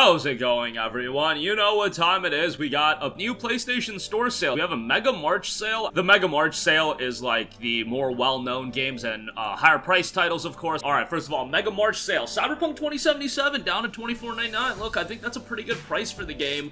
How's it going, everyone? You know what time it is. We got a new PlayStation Store sale. We have a Mega March sale. The Mega March sale is like the more well-known games and higher price titles, of course. Alright, first of all, Mega March sale. Cyberpunk 2077 down to $24.99. Look, I think that's a pretty good price for the game.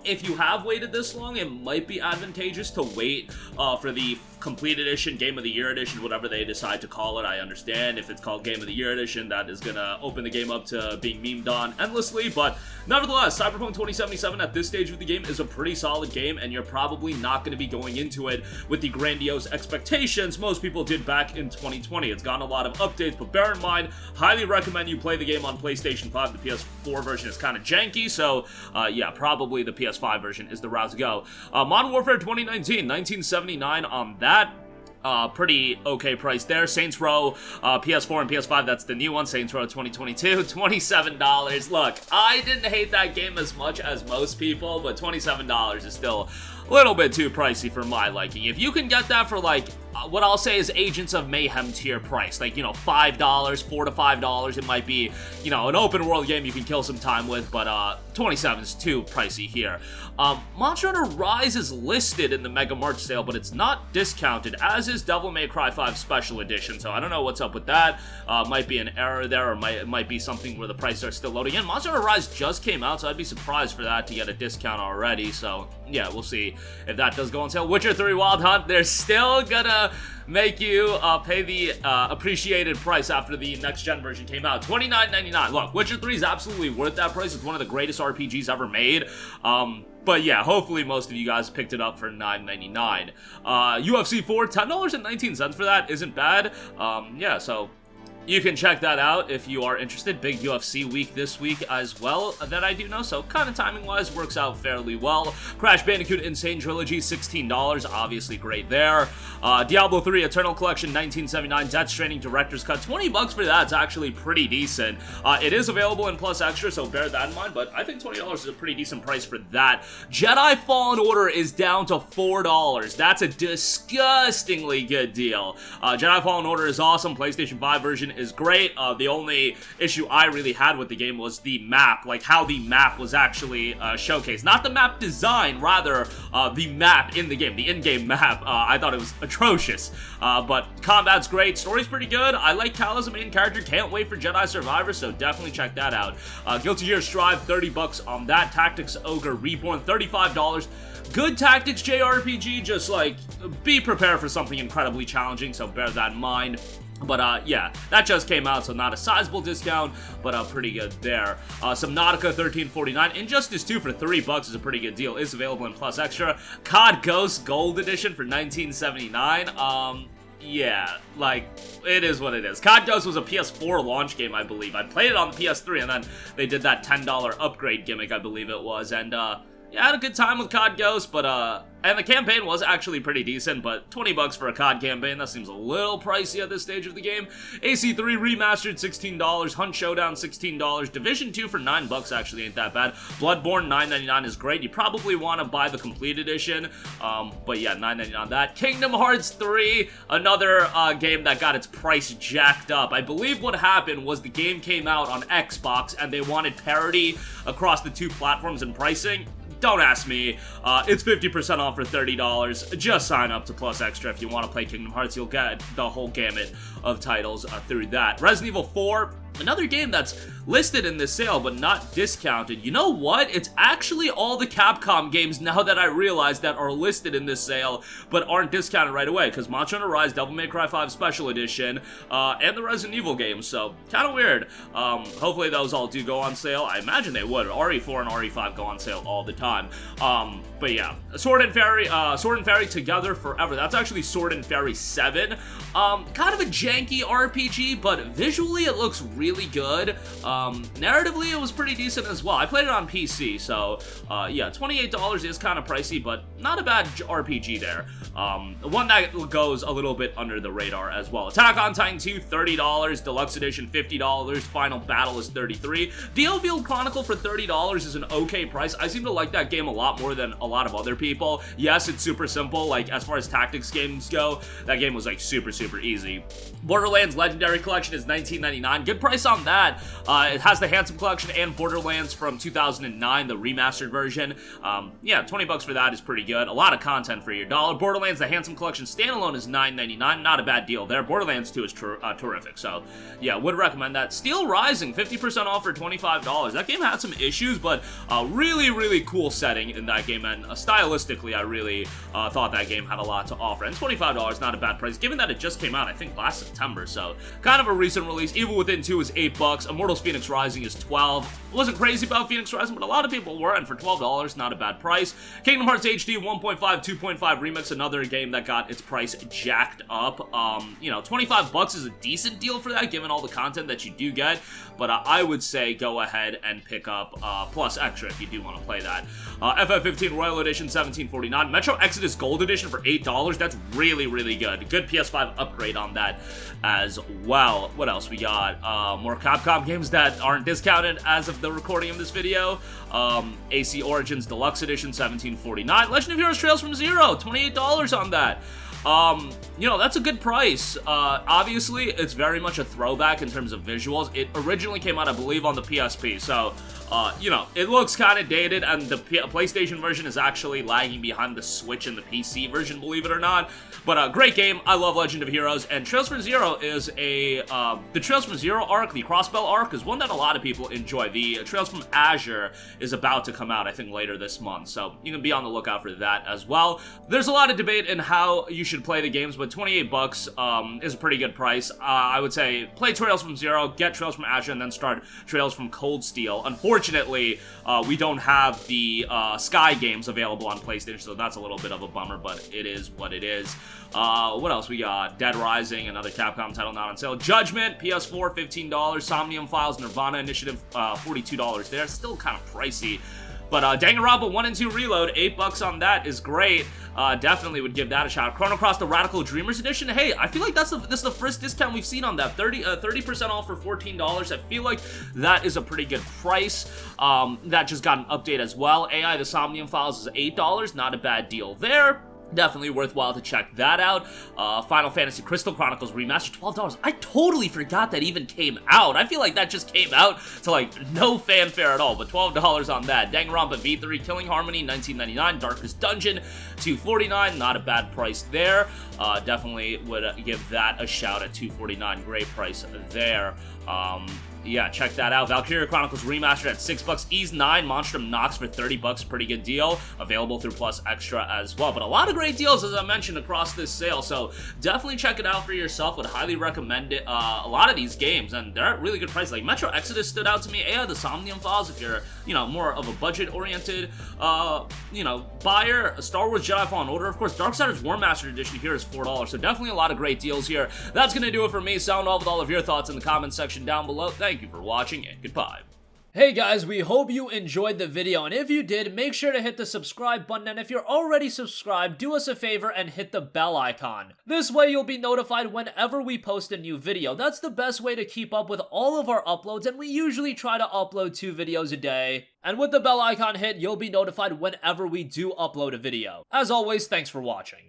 If you have waited this long, it might be advantageous to wait for the Complete Edition, Game of the Year Edition, whatever they decide to call it. I understand if it's called Game of the Year Edition, that is gonna open the game up to being memed on endlessly, but nevertheless, Cyberpunk 2077 at this stage of the game is a pretty solid game, and you're probably not going to be going into it with the grandiose expectations most people did back in 2020. It's gotten a lot of updates, but bear in mind, highly recommend you play the game on PlayStation 5. The PS4 version is kind of janky, so yeah, probably the PS5 version is the route to go. Modern Warfare 2019, $19.79 on that. Pretty okay price there. Saints Row, PS4 and PS5, that's the new one. Saints Row 2022, $27. Look, I didn't hate that game as much as most people, but $27 is still a little bit too pricey for my liking. If you can get that for, like, what I'll say is Agents of Mayhem tier price, like, you know, $5, $4 to $5, it might be, you know, an open world game you can kill some time with, but 27 is too pricey here. Monster Hunter Rise is listed in the Mega March sale, but it's not discounted, as is Devil May Cry 5 Special Edition, so I don't know what's up with that. Might be an error there, or it might be something where the prices are still loading in. Monster Hunter Rise just came out, so I'd be surprised for that to get a discount already, so yeah, we'll see if that does go on sale. Witcher 3 Wild Hunt, they're still gonna make you pay the appreciated price after the next-gen version came out. $29.99. Look, Witcher 3 is absolutely worth that price. It's one of the greatest RPGs ever made. But yeah, hopefully most of you guys picked it up for $9.99. UFC 4, $10.19 for that isn't bad. Yeah, so you can check that out if you are interested. Big UFC week this week as well that I do know, so kind of timing-wise works out fairly well. Crash Bandicoot Insane Trilogy, $16, obviously great there. Diablo 3 Eternal Collection, $19.79. Death Stranding Director's Cut, $20 for that. It's actually pretty decent. It is available in Plus Extra, so bear that in mind, but I think $20 is a pretty decent price for that. Jedi Fallen Order is down to $4. That's a disgustingly good deal. Jedi Fallen Order is awesome. PlayStation 5 version is great. The only issue I really had with the game was the map, like how the map was actually showcased. Not the map design, rather the map in the game, the in-game map. I thought it was atrocious, but combat's great, story's pretty good. I like Cal as a main character, can't wait for Jedi Survivor, so definitely check that out. Guilty Gear Strive, $30 on that. Tactics Ogre Reborn, $35. Good tactics JRPG, just like be prepared for something incredibly challenging, so bear that in mind. But, yeah, that just came out, so not a sizable discount, but pretty good there. Subnautica, $13.49. Injustice 2 for $3 is a pretty good deal. Is available in Plus Extra. COD Ghost Gold Edition for $19.79. Yeah, like, it is what it is. COD Ghost was a PS4 launch game, I believe. I played it on the PS3, and then they did that $10 upgrade gimmick, I believe it was, and, yeah, I had a good time with COD Ghost, but, and the campaign was actually pretty decent, but $20 for a COD campaign, that seems a little pricey at this stage of the game. AC3 Remastered, $16. Hunt Showdown, $16. Division 2 for $9 actually ain't that bad. Bloodborne, $9.99 is great. You probably want to buy the Complete Edition, but yeah, $9.99 on that. Kingdom Hearts 3, another game that got its price jacked up. I believe what happened was the game came out on Xbox, and they wanted parity across the two platforms in pricing. Don't ask me. It's 50% off for $30. Just sign up to Plus Extra if you want to play Kingdom Hearts. You'll get the whole gamut of titles through that. Resident Evil 4, another game that's listed in this sale but not discounted. You know what? It's actually all the Capcom games, now that I realize, that are listed in this sale but aren't discounted right away, because Monster Hunter Rise, Devil May Cry 5 Special Edition, and the Resident Evil games, so kind of weird. Hopefully those all do go on sale. I imagine they would. RE4 and RE5 go on sale all the time. But yeah, Sword and Fairy Together Forever. That's actually Sword and Fairy 7. Kind of a janky RPG, but visually it looks really good. Narratively, it was pretty decent as well. I played it on PC, so yeah, $28 is kind of pricey, but not a bad RPG there. One that goes a little bit under the radar as well. Attack on Titan 2, $30, Deluxe Edition, $50, Final Battle is $33. Battlefield Chronicle for $30 is an okay price. I seem to like that game a lot more than a lot of other people. Yes, it's super simple, like, as far as tactics games go, that game was, like, super easy. Borderlands Legendary Collection is $19.99. Good price on that. It has the Handsome Collection and Borderlands from 2009, the remastered version. Yeah, 20 bucks for that is pretty good. A lot of content for your dollar. Borderlands, the Handsome Collection standalone is $9.99. Not a bad deal there. Borderlands 2 is terrific, so yeah, would recommend that. Steel Rising, 50% off for $25. That game had some issues, but really cool setting in that game, and stylistically, I really thought that game had a lot to offer. And $25, not a bad price, given that it just came out, I think, last September, so kind of a recent release. Evil Within 2 is $8. Immortals Phoenix Rising is $12. Wasn't crazy about Phoenix Rising, but a lot of people were, and for $12, not a bad price. Kingdom Hearts HD 1.5, 2.5 Remix, another game that got its price jacked up. You know, 25 bucks is a decent deal for that, given all the content that you do get, but I would say go ahead and pick up Plus Extra if you do want to play that. FF15 Royal Edition, $17.49. Metro Exodus Gold Edition for $8. That's really good. Good PS5 upgrade on that as well. What else we got? More Capcom games that aren't discounted as of the recording of this video. AC Origins Deluxe Edition, $17.49. Legend of Heroes Trails from Zero, $28 on that. You know, that's a good price. Obviously, it's very much a throwback in terms of visuals. It originally came out, I believe, on the PSP, so, you know, it looks kind of dated, and the PlayStation version is actually lagging behind the Switch and the PC version, believe it or not. But, great game. I love Legend of Heroes, and Trails from Zero is the Trails from Zero arc, the Crossbell arc, is one that a lot of people enjoy. The Trails from Azure is about to come out, I think, later this month, so you can be on the lookout for that as well. There's a lot of debate in how you should play the games, but 28 bucks is a pretty good price. I would say play Trails from Zero, get Trails from Azure, and then start Trails from Cold Steel. Unfortunately, we don't have the Sky games available on PlayStation, so that's a little bit of a bummer, but it is what it is. What else we got? Dead Rising, another Capcom title not on sale. Judgment, PS4, $15. Somnium Files, Nirvana Initiative, $42 there. Still kind of pricey. But Danganronpa 1 and 2 Reload, $8 on that is great. Definitely would give that a shot. Chrono Cross, the Radical Dreamers Edition. Hey, I feel like this is the first discount we've seen on that. 30% off for $14. I feel like that is a pretty good price. That just got an update as well. AI, the Somnium Files is $8. Not a bad deal there. Definitely worthwhile to check that out. Final Fantasy Crystal Chronicles Remastered, $12. I totally forgot that even came out. I feel like that just came out to, like, no fanfare at all, but $12 on that. Danganronpa V3 Killing Harmony, $19.99. Darkest Dungeon, $2.49. Not a bad price there. Definitely would give that a shout at $2.49. Great price there. Yeah, check that out. Valkyria Chronicles Remastered at $6. Ease 9 Monstrum Nox for $30. Pretty good deal. Available through Plus Extra as well. But a lot of great deals, as I mentioned, across this sale. So definitely check it out for yourself. Would highly recommend it. A lot of these games, and they're at really good prices. Like Metro Exodus stood out to me. AI, the Somnium Files, if you're, you know, more of a budget-oriented, you know, buyer. Star Wars Jedi Fallen Order, of course. Darksiders War Master Edition here is $4. So definitely a lot of great deals here. That's going to do it for me. Sound off with all of your thoughts in the comments section down below. Thank you for watching, and goodbye. Hey guys, we hope you enjoyed the video, and if you did, make sure to hit the subscribe button, and if you're already subscribed, do us a favor and hit the bell icon. This way you'll be notified whenever we post a new video. That's the best way to keep up with all of our uploads, and we usually try to upload 2 videos a day. And with the bell icon hit, you'll be notified whenever we do upload a video. As always, thanks for watching.